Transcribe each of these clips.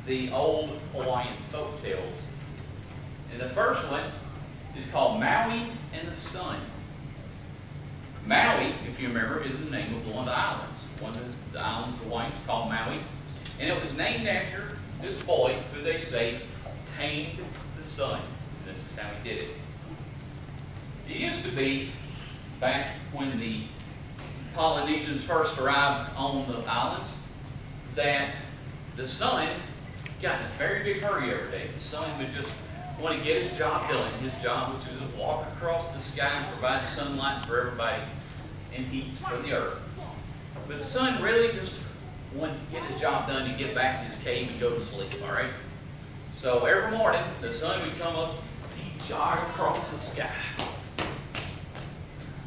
the old Hawaiian folk tales. And the first one is called Maui and the Sun. Maui, if you remember, is the name of one of the islands. One of the islands of Hawaii is called Maui. And it was named after this boy who they say tamed the sun. And this is how he did it. It used to be, back when the Polynesians first arrived on the islands, that the sun got in a very big hurry every day. The sun would just want to get his job done. His job was to just walk across the sky and provide sunlight for everybody and heat for the earth. But the sun really just wanted to get his job done and get back in his cave and go to sleep, all right? So every morning, the sun would come up and he'd jog across the sky.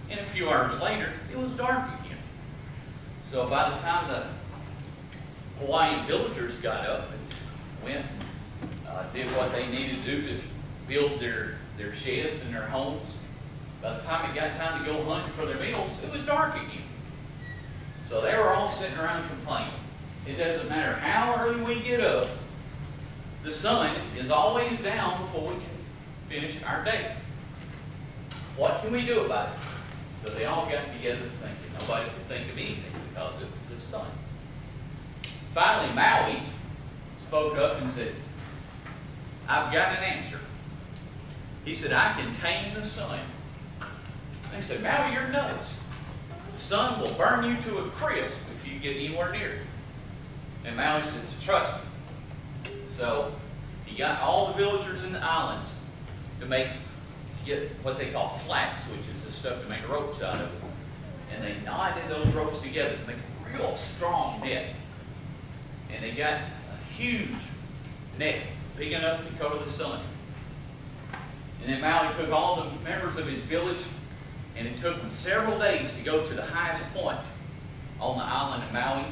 And a few hours later, it was dark again. So by the time the Hawaiian villagers got up and went and did what they needed to do to build their sheds and their homes, by the time it got time to go hunting for their meals, it was dark again. So they were all sitting around complaining. It doesn't matter how early we get up, the sun is always down before we can finish our day. What can we do about it? So they all got together thinking. Nobody could think of anything because it was the sun. Finally, Maui spoke up and said, I've got an answer. He said, I can tame the sun. They said, Maui, you're nuts. The sun will burn you to a crisp if you get anywhere near it. And Maui says, trust me. So he got all the villagers in the islands to get what they call flax, which is the stuff to make ropes out of. And they knotted those ropes together to make a real strong net. And they got a huge net, big enough to cover the sun. And then Maui took all the members of his village, and it took them several days to go to the highest point on the island of Maui.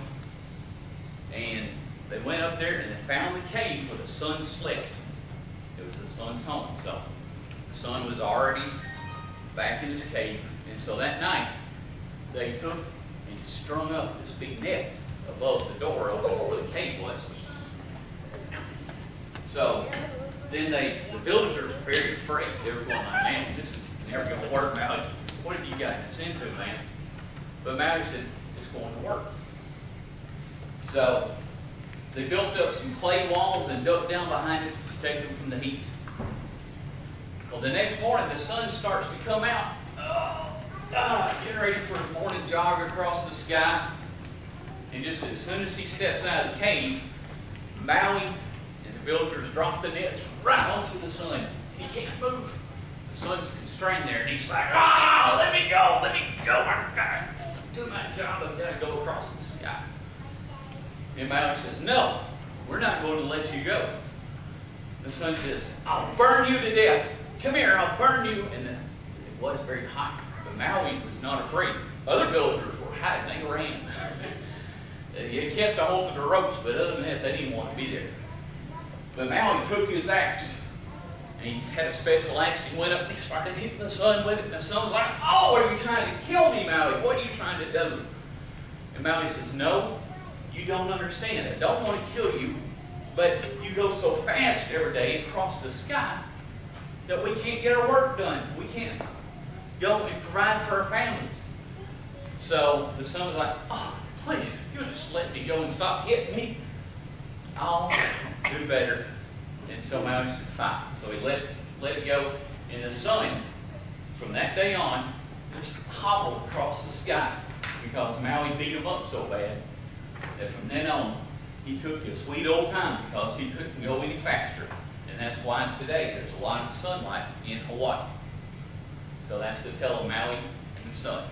And they went up there and they found the cave where the sun slept. It was the sun's home. So the sun was already back in his cave. And so that night, they took and strung up this big net above the door over where the cave was. So then the villagers were very afraid. They were going like, man, this is never going to work, Maui. What have you gotten us into, man? But Maui said, it's going to work. So they built up some clay walls and dug down behind it to protect them from the heat. Well, the next morning, the sun starts to come out. Getting ready for a morning jog across the sky. And just as soon as he steps out of the cave, Maui and the villagers drop the nets right onto the sun. He can't move. The sun's constrained there, and he's like, let me go, I've got to do my job, I've got to go across the sky. And Maui says, no, we're not going to let you go. The sun says, I'll burn you to death. Come here, I'll burn you. And it was very hot, but Maui was not afraid. Other villagers were hiding, they ran. They kept a hold of the ropes, but other than that, they didn't want to be there. But Maui took his axe, and he had a special axe. He went up and he started hitting the sun with it, and the sun was like, oh, are you trying to kill me, Maui? What are you trying to do? And Maui says, no, you don't understand. I don't want to kill you, but you go so fast every day across the sky that we can't get our work done. We can't go and provide for our families. So the sun was like, oh, please, if you'll just let me go and stop hitting me, I'll do better. And so Maui said, fine. So he let it go. And the sun, from that day on, just hobbled across the sky because Maui beat him up so bad that from then on, he took his sweet old time because he couldn't go any faster. And that's why today there's a lot of sunlight in Hawaii. So that's the tale of Maui and the sun.